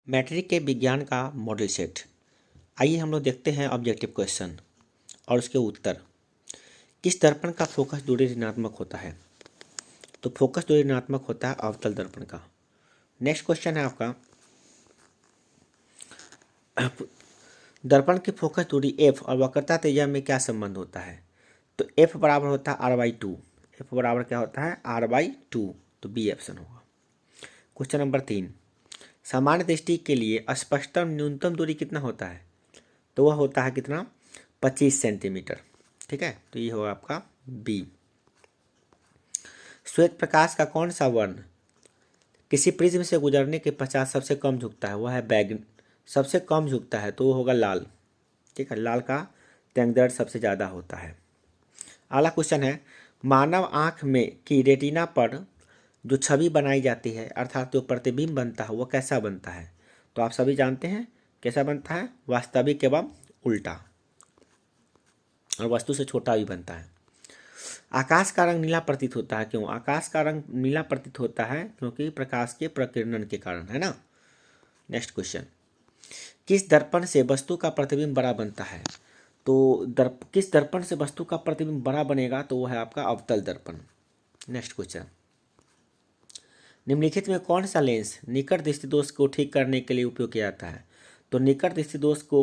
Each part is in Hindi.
मैट्रिक के विज्ञान का मॉडल सेट। आइए हम लोग देखते हैं ऑब्जेक्टिव क्वेश्चन और उसके उत्तर। किस दर्पण का फोकस दूरी ऋणात्मक होता है? तो फोकस दूरी ऋणात्मक होता है अवतल दर्पण का। नेक्स्ट क्वेश्चन है आपका, दर्पण की फोकस दूरी f और वक्रता त्रिज्या में क्या संबंध होता है? तो f बराबर होता है r/2। f बराबर क्या होता है? r/2। तो बी ऑप्शन होगा। क्वेश्चन नंबर 3, सामान्य दृष्टि के लिए स्पष्टतम न्यूनतम दूरी कितना होता है? तो वह होता है कितना? 25 सेंटीमीटर। ठीक है, तो ये होगा आपका बी। श्वेत प्रकाश का कौन सा वर्ण किसी प्रिज्म से गुजरने के पश्चात सबसे कम झुकता है? वह है बैगनी। सबसे कम झुकता है तो वो होगा लाल। ठीक है, लाल का तरंग सबसे ज़्यादा होता है। अगला क्वेश्चन है, मानव आँख में की रेटिना पर जो छवि बनाई जाती है अर्थात जो प्रतिबिंब बनता है वो कैसा बनता है? तो आप सभी जानते हैं कैसा बनता है, वास्तविक एवं उल्टा, और वस्तु से छोटा भी बनता है। आकाश का रंग नीला प्रतीत होता है, क्यों? आकाश का रंग नीला प्रतीत होता है क्योंकि प्रकाश के प्रकीर्णन के कारण, है ना। नेक्स्ट क्वेश्चन, किस दर्पण से वस्तु का प्रतिबिंब बड़ा बनता है? तो किस दर्पण से वस्तु का प्रतिबिंब बड़ा बनेगा? तो वो है आपका अवतल दर्पण। नेक्स्ट क्वेश्चन, निम्नलिखित में कौन सा लेंस निकट दृष्टिदोष को ठीक करने के लिए उपयोग किया जाता है? तो निकट दृष्टिदोष को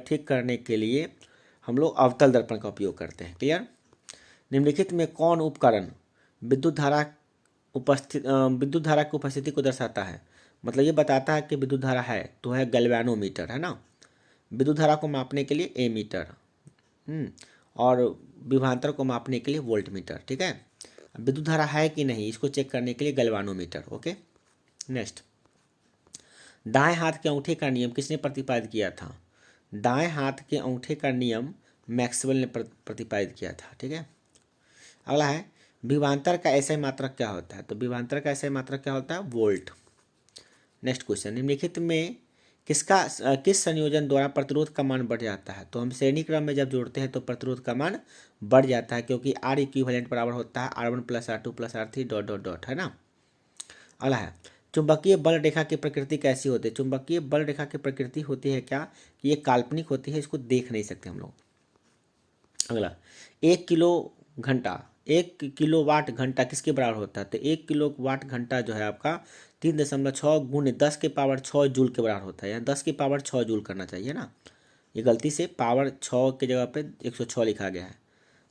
ठीक करने के लिए हम लोग अवतल दर्पण का उपयोग करते हैं। क्लियर? निम्नलिखित में कौन उपकरण विद्युत धारा की उपस्थिति को दर्शाता है? मतलब ये बताता है कि विद्युत धारा है, तो है गैल्वेनोमीटर, है ना। विद्युत धारा को मापने के लिए एमीटर, और विभवांतर को मापने के लिए वोल्टमीटर। ठीक है, विद्युत धारा है कि नहीं इसको चेक करने के लिए गैल्वेनोमीटर। ओके। नेक्स्ट, दाएं हाथ के अंगूठे का नियम किसने प्रतिपादित किया था? दाएं हाथ के अंगूठे का नियम मैक्सवेल ने प्रतिपादित किया था। ठीक है। अगला है, विभवांतर का एसआई मात्रक क्या होता है? तो विभवांतर का एसआई मात्रक क्या होता है? वोल्ट। नेक्स्ट क्वेश्चन, निम्नलिखित में किस संयोजन द्वारा प्रतिरोध का मान बढ़ जाता है? तो हम श्रेणी क्रम में जब जोड़ते हैं तो प्रतिरोध का मान बढ़ जाता है, क्योंकि R इक्विवेलेंट बराबर होता है R1 + R2 + R3 ... है ना। अगला है, चुंबकीय बल रेखा की प्रकृति कैसी होती है? चुंबकीय बल रेखा की प्रकृति होती है क्या कि ये काल्पनिक होती है, इसको देख नहीं सकते हम लोग। अगला, 1 किलोवाट घंटा किसके बराबर होता है? तो 1 किलोवाट घंटा जो है आपका 3.6 × 10⁶ जूल के बराबर होता है। यहाँ 10⁶ जूल करना चाहिए ना, ये गलती से पावर 6 के जगह पे 106 लिखा गया है।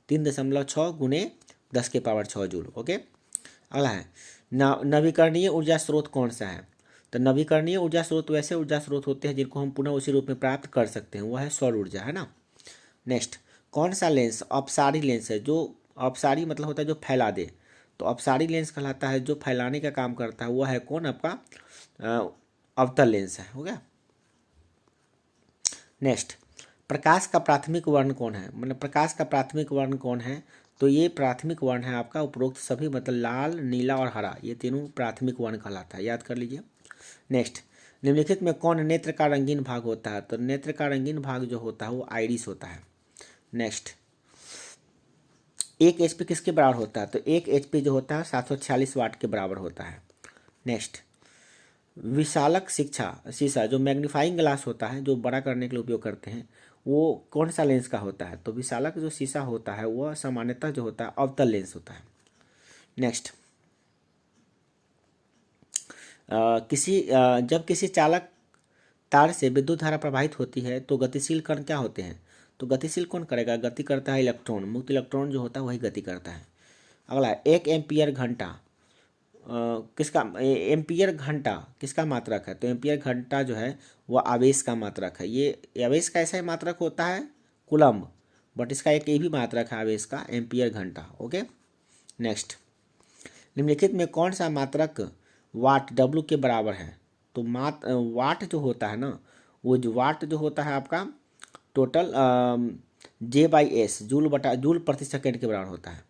3.6 × 10⁶ जूल। ओके। अगला है, नवीकरणीय ऊर्जा स्रोत कौन सा है? तो नवीकरणीय ऊर्जा स्रोत वैसे ऊर्जा स्रोत होते हैं जिनको हम पुनः उसी रूप में प्राप्त कर सकते हैं, वह है सौर ऊर्जा, है ना। नेक्स्ट, कौन सा लेंस अपसारी लेंस है? जो अपसारी मतलब होता है जो फैला दे, तो अपसारी लेंस कहलाता है जो फैलाने का काम करता है, वह है कौन? आपका अवतल लेंस है। हो गया। नेक्स्ट, प्रकाश का प्राथमिक वर्ण कौन है? मतलब प्रकाश का प्राथमिक वर्ण कौन है? तो ये प्राथमिक वर्ण है आपका उपरोक्त सभी, मतलब लाल, नीला और हरा, ये तीनों प्राथमिक वर्ण कहलाता है, याद कर लीजिए। नेक्स्ट, निम्नलिखित में कौन नेत्र का रंगीन भाग होता है? तो नेत्र का रंगीन भाग जो होता है वो आइरिस होता है। नेक्स्ट, 1 HP किसके बराबर होता है? तो 1 HP जो होता है 746 वाट के बराबर होता है। नेक्स्ट, विशालक शीशा जो मैग्नीफाइंग ग्लास होता है, जो बड़ा करने के लिए उपयोग करते हैं, वो कौन सा लेंस का होता है? तो विशालक जो शीशा होता है वह सामान्यतः जो होता है अवतल लेंस होता है। नेक्स्ट, जब किसी चालक तार से विद्युत धारा प्रवाहित होती है तो गतिशील कण क्या होते हैं? तो गतिशील कौन करेगा? गति करता है इलेक्ट्रॉन, मुक्त इलेक्ट्रॉन जो होता है वही गति करता है। अगला, 1 एम्पियर घंटा एम्पियर घंटा किसका मात्रक है? तो एम्पियर घंटा जो है वह आवेश का मात्रक है। ये आवेश का ऐसा ही मात्रक होता है कूलम्ब, बट इसका एक ये भी मात्रक है आवेश का, एम्पियर घंटा। ओके। नेक्स्ट, निम्नलिखित में कौन सा मात्रक वाट W के बराबर है? तो वाट जो होता है ना, वो जो वाट जो होता है आपका टोटल J/S जूल प्रति सेकेंड के बराबर होता है।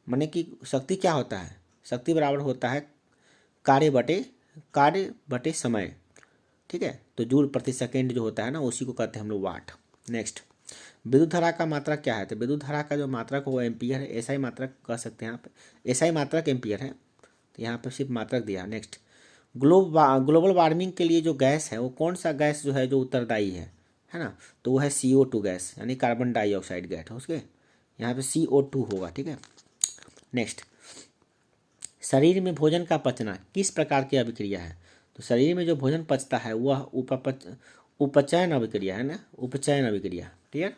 माने कि शक्ति क्या होता है? शक्ति बराबर होता है कार्य बटे समय। ठीक है, तो जूल प्रति सेकेंड जो होता है ना उसी को कहते हैं हम लोग वाट। नेक्स्ट, विद्युत धारा का मात्रक क्या है? तो विद्युत धारा का जो मात्रक है वो एम्पियर है, एसआई मात्रक कह सकते हैं यहाँ पे, एसआई मात्रक एम्पियर है, तो यहाँ पे सिर्फ मात्रक दिया। नेक्स्ट, ग्लोबल वार्मिंग के लिए जो गैस है वो कौन सा गैस जो है जो उत्तरदायी है ना, तो वो है CO2 गैस यानी कार्बन डाइऑक्साइड गैस है उसके, यहाँ पे CO2 होगा, ठीक है। नेक्स्ट, शरीर में भोजन का पचना किस प्रकार की अभिक्रिया है, तो शरीर में जो भोजन पचता है वह उपचयन अभिक्रिया है ना, उपचयन अभिक्रिया, क्लियर।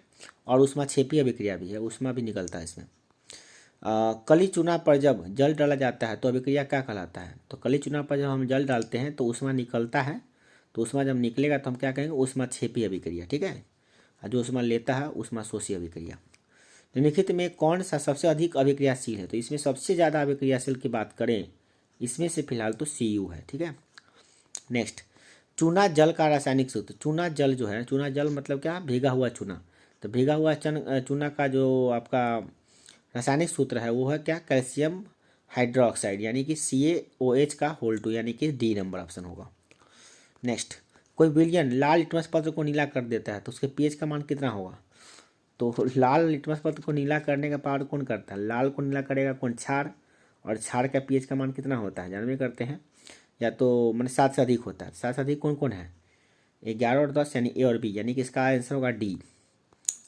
और ऊष्माक्षेपी अभिक्रिया भी है, ऊष्मा भी निकलता है इसमें। कली चूना पर जब जल डाला जाता है तो अभिक्रिया क्या कहलाता है, तो कली चूना पर जब हम जल डालते हैं तो ऊष्मा निकलता है, तो ऊष्मा जब निकलेगा तो हम क्या कहेंगे, ऊष्माक्षेपी अभिक्रिया, ठीक है। और जो ऊष्मा लेता है ऊष्माशोषी अभिक्रिया। निम्नलिखित में कौन सा सबसे अधिक अभिक्रियाशील है, तो इसमें सबसे ज़्यादा अभिक्रियाशील की बात करें इसमें से फिलहाल तो Cu है, ठीक है। नेक्स्ट, चूना जल का रासायनिक सूत्र, चूना जल जो है, चूना जल मतलब क्या, भीगा हुआ चूना, तो भीगा हुआ चूना का जो आपका रासायनिक सूत्र है वो है क्या, कैल्शियम हाइड्रोक्साइड यानी कि CaOH का होल 2 यानी कि D नंबर ऑप्शन होगा। नेक्स्ट, कोई विलयन लाल लिटमस पत्र को नीला कर देता है तो उसके pH का मान कितना होगा, तो लाल लिटमस पत्र को नीला करने का पावर कौन करता है, लाल को नीला करेगा कौन, क्षार, और क्षार का pH का मान कितना होता है जानवे करते हैं, या तो मैंने 7 से अधिक होता है, 7 से अधिक कौन कौन है, 11 और 10 यानी A और B, यानी कि इसका आंसर होगा D।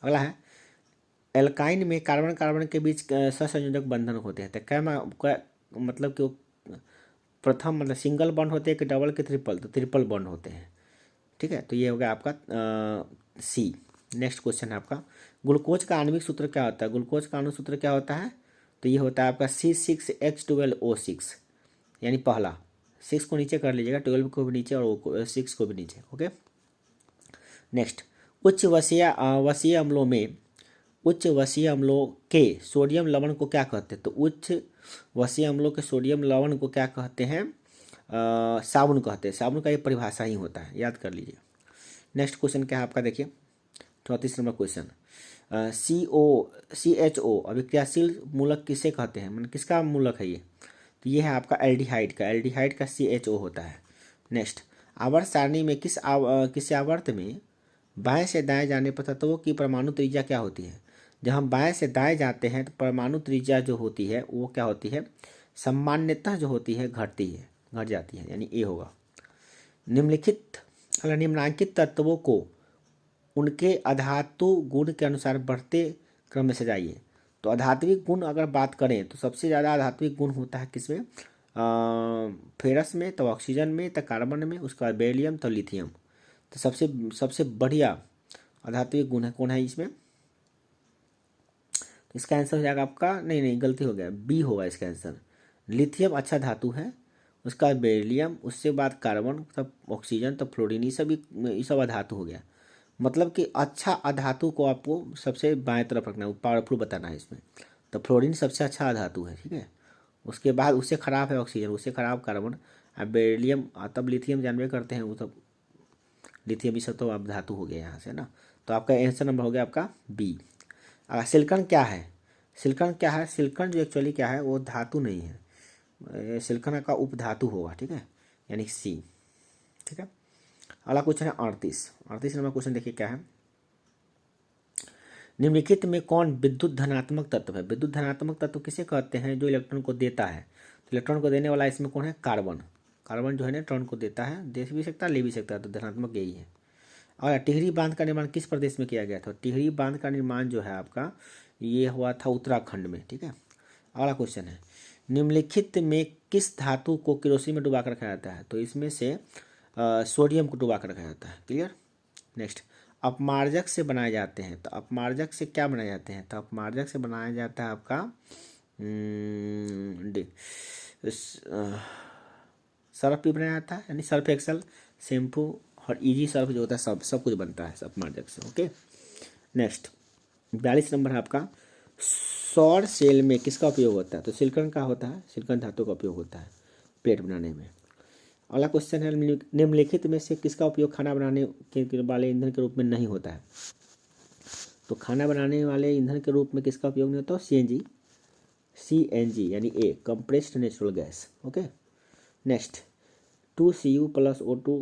अगला है, एल्काइन में कार्बन कार्बन के बीच सहसंयोजक बंधन होते हैं, तो क्या मतलब कि प्रथम मतलब सिंगल बॉन्ड होते हैं कि डबल के ट्रिपल, तो ट्रिपल बॉन्ड होते हैं, ठीक है। तो ये हो गया आपका C। नेक्स्ट क्वेश्चन है आपका, ग्लूकोज का आणविक सूत्र क्या होता है, ग्लूकोज का आणविक सूत्र क्या होता है, तो ये होता है आपका C6H12O6, यानी पहला 6 को नीचे कर लीजिएगा, 12 को भी नीचे और 6 को भी नीचे, ओके। नेक्स्ट, उच्च वसीय अम्लों में, उच्च वसीय अम्लों के सोडियम लवण को क्या कहते हैं, तो उच्च वसीय अम्लों के सोडियम लवण को क्या कहते हैं, साबुन कहते हैं, साबुन का ये परिभाषा ही होता है, याद कर लीजिए। नेक्स्ट क्वेश्चन क्या है आपका, देखिए 34 नंबर क्वेश्चन, CHO अभिक्रियाशील मूलक किसे कहते हैं, मतलब किसका मूलक है ये, तो ये है आपका एल्डिहाइड का CHO होता है। नेक्स्ट, आवर्त सारणी में किस आवर्त में बाएं से दाएं जाने पर तत्वों की परमाणु त्रिज्या क्या होती है, जब हम बाएं से दाएं जाते हैं तो परमाणु त्रिज्या जो होती है वो क्या होती है, सामान्यतः जो होती है घट जाती है, यानी A होगा। निम्नांकित तत्वों को उनके अधातु गुण के अनुसार बढ़ते क्रम में सजाइए, तो अधात्विक गुण अगर बात करें तो सबसे ज़्यादा अधात्विक गुण होता है किसमें, फेरस में, तो ऑक्सीजन में, तो कार्बन में, उसके बाद बेरिलियम, तो लिथियम। तो सबसे बढ़िया अधात्विक गुण है कौन है इसमें, तो इसका आंसर हो जाएगा आपका, नहीं गलती हो गया, B होगा इसका आंसर। लिथियम अच्छा धातु है, उसका बाद बेरिलियम, उससे बाद कार्बन, तब ऑक्सीजन, तब फ्लोरीन, ये सब अधातु हो गया। मतलब कि अच्छा अधातु को आपको सबसे बाएं तरफ रखना है, पावरफुल बताना है इसमें, तो फ्लोरीन सबसे अच्छा अधातु है, ठीक है। उसके बाद उससे खराब है ऑक्सीजन, उससे खराब कार्बन, अब बेरिलियम, तब लिथियम जानवे करते हैं, वो सब लिथियम ये सब तो आप धातु हो गया यहाँ से ना, तो आपका आंसर नंबर हो गया आपका B। सिलिकॉन क्या है, सिलिकॉन जो एक्चुअली क्या है वो धातु नहीं है, सिलिकॉन का उपधातु होगा, ठीक है, यानी C, ठीक है। अगला क्वेश्चन है 38 नंबर क्वेश्चन, देखिए क्या है, निम्नलिखित में कौन विद्युत धनात्मक तत्व है, विद्युत धनात्मक तत्व किसे कहते हैं, जो इलेक्ट्रॉन को देता है, तो इलेक्ट्रॉन को देने वाला इसमें कौन है, कार्बन जो है इलेक्ट्रॉन को देता है, दे भी सकता है ले भी सकता है, तो धनात्मक यही है। और टिहरी बांध का निर्माण किस प्रदेश में किया गया था, टिहरी बांध का निर्माण जो है आपका ये हुआ था उत्तराखंड में, ठीक है। अगला क्वेश्चन है, निम्नलिखित में किस धातु को केरोसिन में डुबा कर रखा जाता है, तो इसमें से सोडियम को डुबा कर रखा जाता है, क्लियर। नेक्स्ट, अपमार्जक से बनाए जाते हैं, तो अपमार्जक से क्या बनाए जाते हैं, तो अपमार्जक से बनाया जाता है आपका सर्फ भी बनाया जाता है, यानी सर्फ एक्सल, शैम्पू और इजी सर्फ जो होता है सब कुछ बनता है अपमार्जक से, ओके। नेक्स्ट 42 नंबर है आपका, सौर सेल में किसका उपयोग होता है, तो सिलिकॉन का होता है, सिलिकॉन धातु का उपयोग होता है प्लेट बनाने में। अगला क्वेश्चन है, निम्नलिखित में से किसका उपयोग खाना बनाने के वाले ईंधन के रूप में नहीं होता है, तो खाना बनाने वाले ईंधन के रूप में किसका उपयोग नहीं होता, CNG यानी A compressed natural gas, okay. Next 2Cu + O2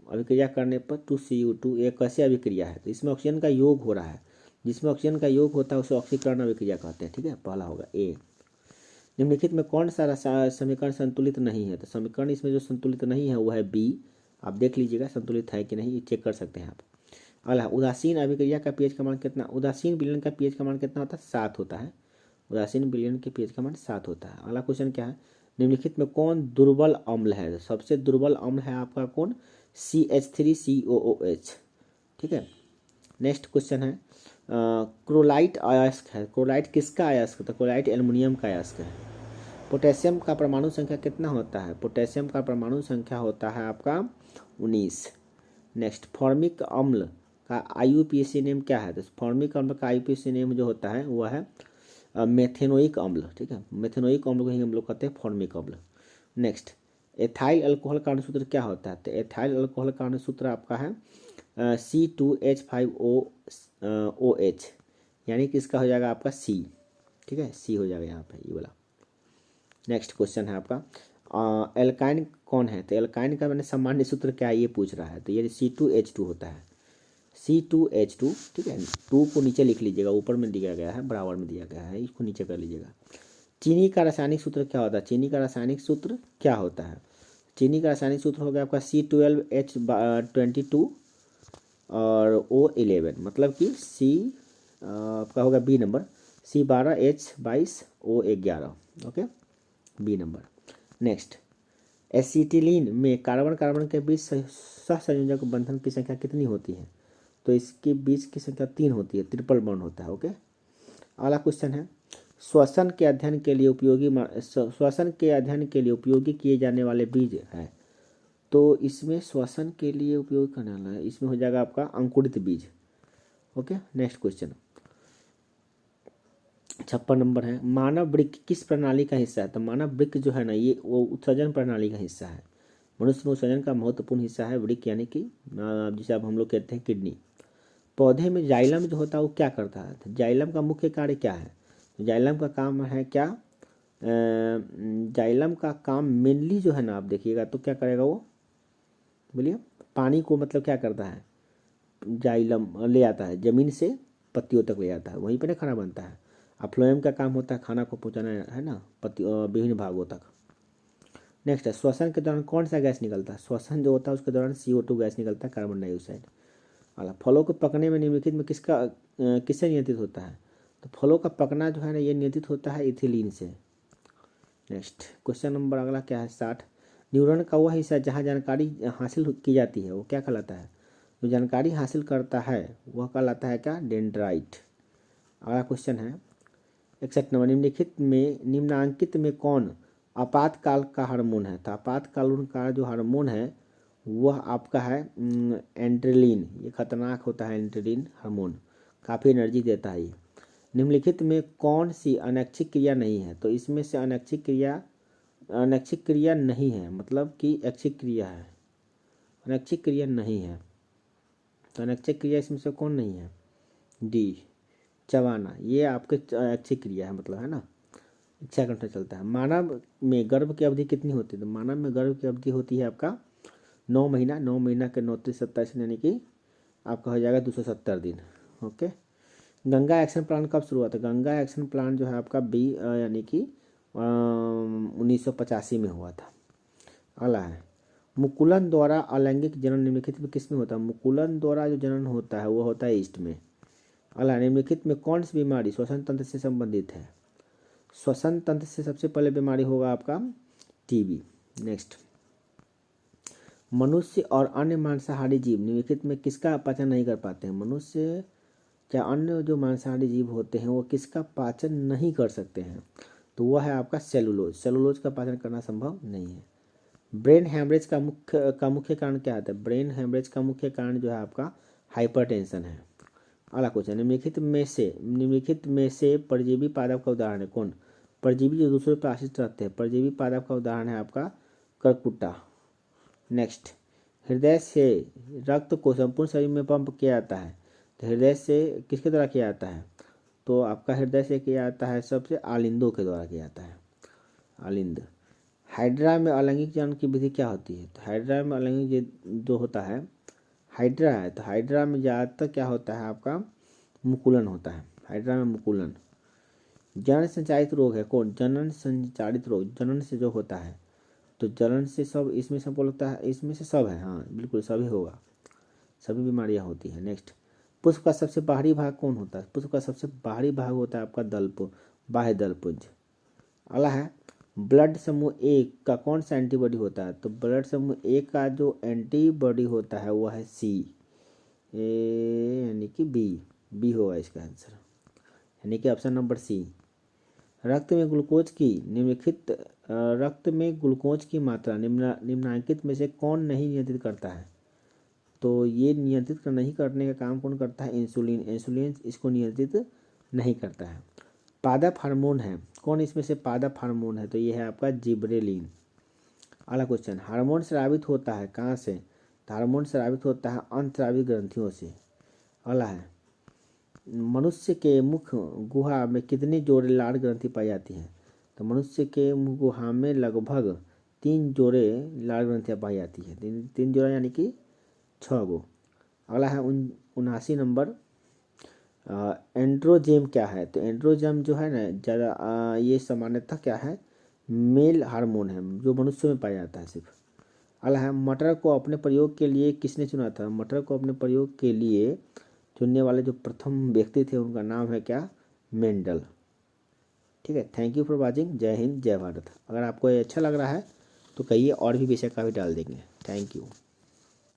अभिक्रिया करने पर 2Cu2 एक कैसे अभिक्रिया है, तो इसमें ऑक्सीजन का योग हो रहा है, जिसमें ऑक्सीजन का योग होता है उसे ऑक्सीकरण अभिक्रिया कहते हैं, ठीक है, पहला होगा A। निम्नलिखित में कौन सा समीकरण संतुलित नहीं है? तो समीकरण इसमें जो संतुलित नहीं है वो है बी। आप देख लीजिएगा संतुलित है कि नहीं, ये चेक कर सकते हैं आप। अगला, उदासीन अभिक्रिया का पीएच का मान कितना? उदासीन विलयन का पीएच का मान कितना होता है? 7 होता है। उदासीन विलयन के पीएच का मान 7 होता है। अगला क्वेश्चन क्या है? निम्नलिखित में कौन दुर्बल अम्ल है? सबसे दुर्बल अम्ल है आपका कौन? CH3COOH। ठीक है। नेक्स्ट क्वेश्चन है क्लोराइड अयस्क है। क्लोराइड किसका अयस्क? तो क्लोराइड एल्युमिनियम का अयस्क है। पोटेशियम का परमाणु संख्या कितना होता है? पोटेशियम का परमाणु संख्या होता है आपका 19। नेक्स्ट, फॉर्मिक अम्ल का IUPAC नेम क्या है? तो फॉर्मिक अम्ल का IUPAC नेम जो होता है वह है मेथेनोइक अम्ल। ठीक है, मेथेनोइक अम्ल को ही हम लोग कहते हैं फॉर्मिक अम्ल। नेक्स्ट, एथाइल अल्कोहल का अणुसूत्र क्या होता है? तो एथाइल अल्कोहल का अणुसूत्र आपका है C2H5OH, यानी कि इसका हो जाएगा आपका C। ठीक है, C हो जाएगा यहाँ पे ये वाला। नेक्स्ट क्वेश्चन है आपका एल्काइन कौन है? तो एल्काइन का मैंने सामान्य सूत्र क्या है ये पूछ रहा है। तो ये C2H2 होता है, C2H2। ठीक है, 2 को नीचे लिख लीजिएगा, ऊपर में दिया गया है, बराबर में दिया गया है, इसको नीचे कर लीजिएगा। चीनी का रासायनिक सूत्र क्या होता है? चीनी का रासायनिक सूत्र क्या होता है? चीनी का रासायनिक सूत्र हो गया आपका C12H22 और O11, मतलब कि C आपका होगा B number, C12H22O11। Okay, B number. Next, acetylene में कार्बन कार्बन के बीच सहसंयोजक बंधन की संख्या कितनी होती है? तो इसके बीच की संख्या 3 होती है, ट्रिपल बॉन्ड होता है। ओके, अगला क्वेश्चन है श्वसन के अध्ययन के लिए उपयोगी किए जाने वाले बीज है। तो इसमें श्वसन के लिए उपयोग करने वाला है, इसमें हो जाएगा आपका अंकुरित बीज। ओके, नेक्स्ट क्वेश्चन 56 नंबर है, मानव वृक्क किस प्रणाली का हिस्सा है? तो मानव वृक्क जो है ना, ये वो उत्सर्जन प्रणाली का हिस्सा है। मनुष्य में उत्सर्जन का महत्वपूर्ण हिस्सा है वृक्क, यानी कि जिसे अब हम लोग कहते हैं किडनी। पौधे में जाइलम जो होता है वो क्या करता है? तो जाइलम का मुख्य कार्य क्या है? जाइलम का काम है क्या? जाइलम का काम मेनली जो है ना, आप देखिएगा तो क्या करेगा वो, बोलिए। पानी को मतलब क्या करता है? जाइलम ले आता है जमीन से पत्तियों तक ले आता है, वहीं पर ना खाना बनता है। अब फ्लोएम का काम होता है खाना को पहुँचाना, है ना, पत्ती विभिन्न भागों तक। नेक्स्ट है, श्वसन के दौरान कौन सा गैस निकलता है? श्वसन जो होता है उसके दौरान CO2 गैस निकलता है, कार्बन डाइऑक्साइड। अगला, फलों को पकने में निम्नलिखित में किससे नियंत्रित होता है? तो फलों का पकना जो है ना, ये नियंत्रित होता है इथिलीन से। नेक्स्ट क्वेश्चन नंबर अगला क्या है 60, न्यूरॉन का वह हिस्सा जहाँ जानकारी हासिल की जाती है वो क्या कहलाता है? जो जानकारी हासिल करता है वह कहलाता है क्या? डेंड्राइट। अगला क्वेश्चन है 61 नंबर, निम्नांकित में कौन आपातकाल का हार्मोन है? तो आपातकाल का जो हार्मोन है वह आपका है एंड्रेलिन। ये खतरनाक होता है एंड्रेलिन हार्मोन, काफ़ी एनर्जी देता है ये। निम्नलिखित में कौन सी अनैच्छिक क्रिया नहीं है? तो इसमें से अनैच्छिक क्रिया नहीं है, मतलब कि ऐच्छिक क्रिया है, अनैच्छिक क्रिया नहीं है। तो अनैच्छिक क्रिया इसमें से कौन नहीं है? डी, चबाना, ये आपके ऐच्छिक क्रिया है, मतलब है ना, इच्छा करना चलता है। मानव में गर्भ की अवधि कितनी होती है? तो मानव में गर्भ की अवधि होती है आपका 9 महीना। 9 महीना के 29-27 यानी कि आपका हो जाएगा 270 दिन। ओके, गंगा एक्शन प्लान कब शुरू हुआ था? गंगा एक्शन प्लान जो है आपका यानी कि 1985 में हुआ था। अगला है, मुकुलन द्वारा अलैंगिक जनन निम्नलिखित में किस में होता है? मुकुलन द्वारा जो जनन होता है वो होता है ईस्ट में। अगला, निम्नलिखित में कौन सी बीमारी श्वसन तंत्र से संबंधित है? श्वसन तंत्र से सबसे पहले बीमारी होगा आपका TB। नेक्स्ट, मनुष्य और अन्य मांसाहारी जीव निम्नलिखित में किसका पाचन नहीं कर पाते हैं? मनुष्य या अन्य जो मांसाहारी जीव होते हैं वो किसका पाचन नहीं कर सकते हैं? तो वह है आपका सेलुलोज। सेलुलोज का पाचन करना संभव नहीं है। ब्रेन हैमरेज का मुख्य कारण क्या होता है? ब्रेन हैमरेज का मुख्य कारण जो है आपका हाइपरटेंशन है। अगला क्वेश्चन, निम्नलिखित में से परजीवी पादप का उदाहरण है कौन? परजीवी जो दूसरे पर आश्रित रहते हैं, परजीवी पादप का उदाहरण है आपका करकुट्टा। नेक्स्ट, हृदय से रक्त को संपूर्ण शरीर में पंप किया जाता है, तो हृदय से किसके द्वारा किया जाता है? तो आपका हृदय से किया जाता है सबसे आलिंदों के द्वारा किया जाता है, आलिंद। हाइड्रा में अलैंगिक जनन की विधि क्या होती है? तो हाइड्रा में अलैंगिक जो होता है, हाइड्रा है, तो हाइड्रा में ज़्यादातर क्या होता है आपका मुकुलन होता है, हाइड्रा में मुकुलन। जनन संचारित रोग है कौन? जनन संचारित रोग, जनन से जो होता है, तो जनन से सब, इसमें सब बोलता है, इसमें से सब है, हाँ बिल्कुल सभी होगा, सभी बीमारियां होती हैं। नेक्स्ट, पुष्प का सबसे बाहरी भाग कौन होता है? पुष्प का सबसे बाहरी भाग होता है आपका दलपुंज, बाह्य दलपुंज। अगला है, ब्लड समूह ए का कौन सा एंटीबॉडी होता है? तो ब्लड समूह ए का जो एंटीबॉडी होता है वो है सी, यानी कि बी होगा इसका आंसर, यानी कि ऑप्शन नंबर सी। रक्त में ग्लूकोज की निम्नलिखित रक्त में ग्लूकोज की मात्रा निम्नलिखित में से कौन नहीं नियंत्रित करता है? तो ये नियंत्रित नहीं करने का काम कौन करता है? इंसुलिन। इंसुलिन इसको नियंत्रित नहीं करता है। पादप हार्मोन है कौन? इसमें से पादप हार्मोन है तो ये है आपका जिब्रेलिन। अगला क्वेश्चन, हार्मोन स्रावित होता है कहाँ से? तो हार्मोन स्रावित होता है अंतस्रावी ग्रंथियों से। अगला है, मनुष्य के मुख गुहा में कितनी जोड़े लाल ग्रंथि पाई जाती हैं? तो मनुष्य के मुख गुहा में लगभग 3 जोड़े लाल ग्रंथियाँ पाई जाती हैं, तीन जोड़ा यानी कि 6 गो। अगला है 79 नंबर, एंड्रोजेम क्या है? तो एंड्रोजेम जो है ना ज़्यादा ये सामान्यतः क्या है? मेल हार्मोन है जो मनुष्य में पाया जाता है सिर्फ। अगला है, मटर को अपने प्रयोग के लिए किसने चुना था? मटर को अपने प्रयोग के लिए चुनने वाले जो प्रथम व्यक्ति थे उनका नाम है क्या? मेंडल। ठीक है, थैंक यू फॉर वॉचिंग। जय हिंद, जय भारत। अगर आपको ये अच्छा लग रहा है तो कहिए और भी विषय का भी डाल देंगे। Thank you.